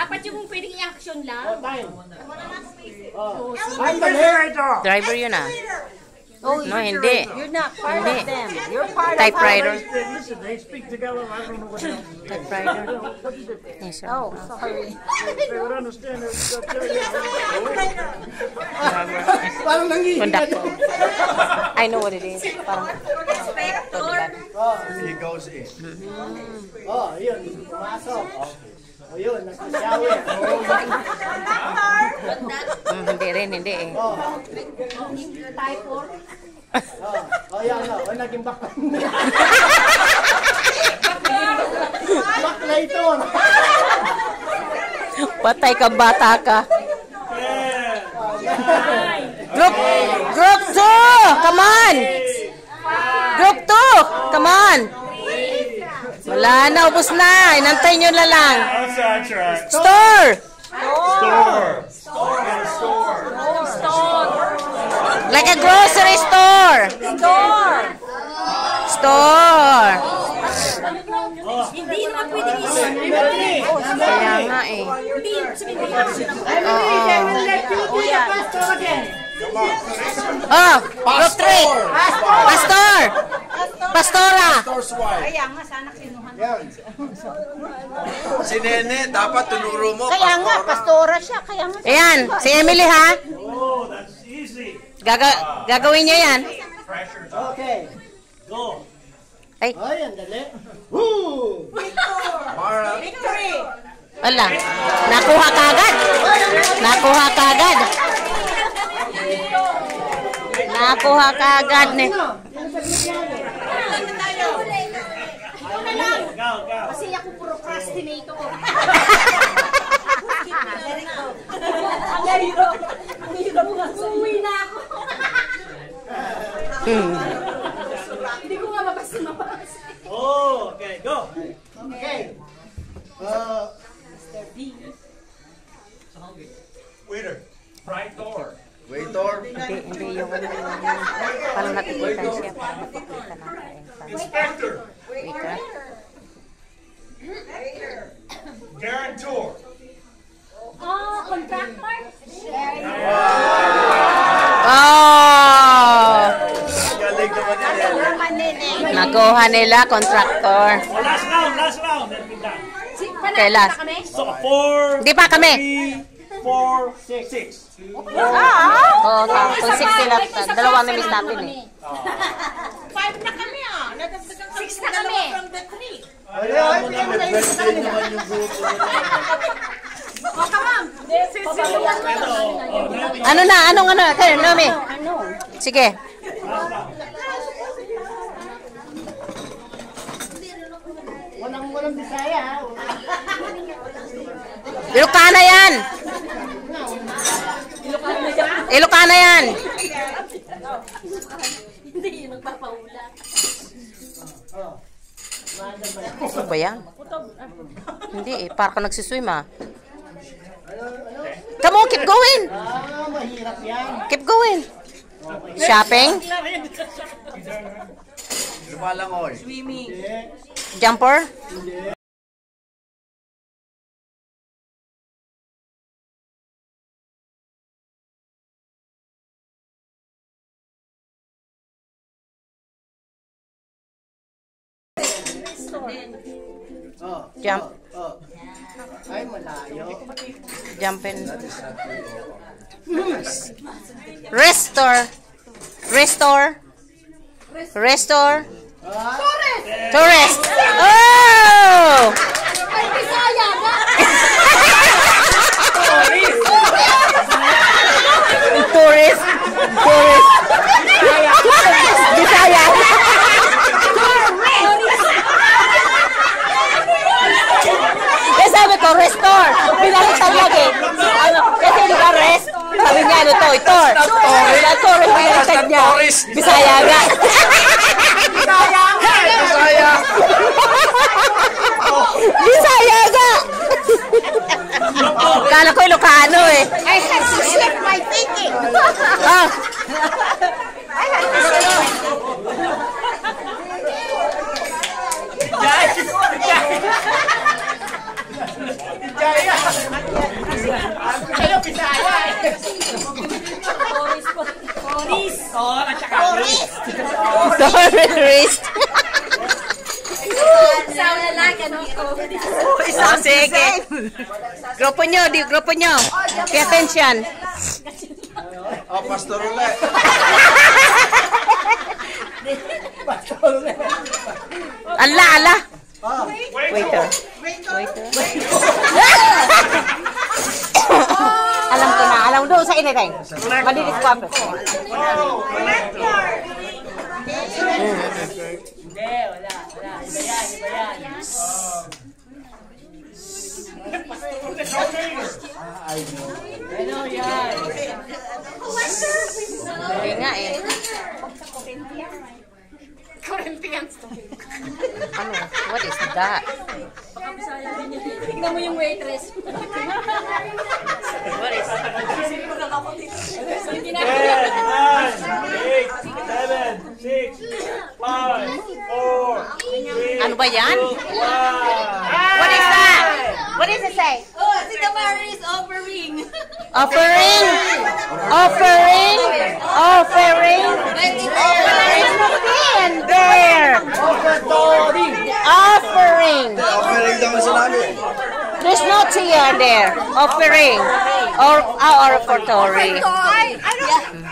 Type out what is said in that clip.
Dapat yung pwedeng i-action lang. Driver yun ah. Oh, no, hindi. You're not part of them. You're part Typewriter. Listen, they speak together. I don't know what else. Typewriter. Yes, sir. Oh, sorry. They would understand it. Conductor. I know what it is. Parang He goes in. Oh, yun. Pumasok. Oh, yun. Nasa-shower. hindi rin, hindi eh. Oh, yan. Oh, naging bakla. Bakla ito. Patay ka, bata ka. Group 2! Come on! Group 2! Come on! Wala na, ubos na. Inantay nyo na lang. Store! Like a grocery store. Store. Hindi naman pwedeng Kaya nga eh. Oh, group 3. Pastor. Pastora. Kaya nga, sana kinuhan. Si Nene, dapat tunuro mo. Kaya nga, pastora siya. Kaya nga. Ayan, si Emily ha. Oh, that's easy. Gagawin niyo yan. Okay. Go. Ay, Oh, yan. Dali. Woo! Mara. Victory! wala. Nakuha kagad. Nakuha kagad. Nakuha kagad ni. Go, go. Kasi ako procrastinator. Uwi na ako. Hindi ko nga mabasa. Oh, okay, go. Okay. Waiter. Right door. Waiter. Hindi yung parang nakikita siya. Parang nakikita natin. Inspector. Waiter. Guarantor. Contractor? Oh! Galing naman yan. Nakuha nila, contractor. Oh, last round, then we're done. Okay, last. So, 4, Hindi pa kami. 3, 4, 6. Oo, pag 6 sila, dalawang na-miss natin eh. 5 na kami ah. Nadagdagan kami 6 na kami. from the 3. Birthday naman yung grupo nila. Oh, come on. Ano na? Anong ano? Kaya, Nomi. Sige. Walang Bisaya. Ilocana yan. Ilocana yan. Hindi, nagpapaula. Ano ba yan? Hindi eh, para ka nagsiswim ah. Come on, keep going. Mahirap yan. Keep going. Shopping. Lumalangoy. Jumper. Jump. Ay, malayo. Jumping. Restore. Restore. Restore. Tourist. Oh! Ay, Bisaya na! Tourist. Tourist. Bisaya. Eh, sabi ko, restore. Binaliktad lagi. Ano, kasi di ba rest? Sabi niya, ano to, tour. Tourist, binaliktad niya. Bisaya nga. Bisaya. Bisaya nga. Kala ko Ilocano eh. I had to shift my thinking. Ah. I had to shift. Jaya. Tourist. Sa lalaki, ano ko? Oh, sige. Grupo nyo, grupo nyo. Pay attention. Oh, pastor ulit. Ala. Waiter. Waiter. Alam ko na. Alam doon sa initeng. Madilis ko ako. Hindi nga eh. Corinthians. Ano? What is that? Tignan mo yung waitress. What is that? 10, 9, 8, 7, 6, 5, 4, 3, Ano ba yan? 2, 1. What is that? What does it say? Oh, si Tamara is offering. Offering. Offering. Offering. There's nothing there. Offering. Offering daw sa namin. There's no tea there. Offering. Or offertory. I don't.